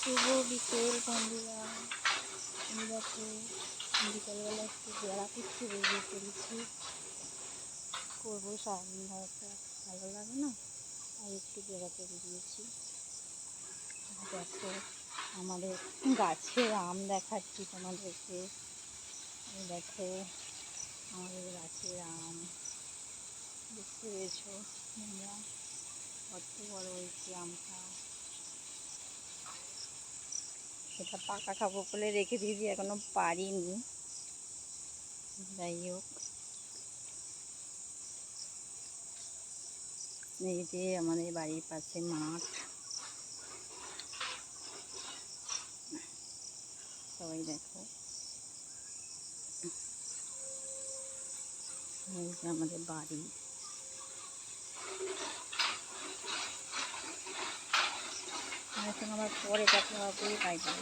শুভ বিকেল বন্ধুরা। আমি দেখো বিকালবেলা একটু বেড়াতে একটু বেরিয়ে পড়েছি। করবো সারাদিন একটা ভালো লাগে না, আর একটু বেড়াতে বেরিয়েছি। দেখো আমাদের গাছের আম দেখাচ্ছি তোমাদেরকে। এই দেখো আমাদের গাছের আম, দেখতে পেয়েছো তোমরা কত বড় হয়েছে আমটা। সেটা পাকা খাবো বলে রেখে দিয়েছি, এখনো পারিনি। যাই হোক, এই যে আমাদের বাড়ির পাশে মাঠ, সবাই দেখো। এই যে আমাদের বাড়ি, আমার সঙ্গে আমার পরে কথা হবে। Bye bye.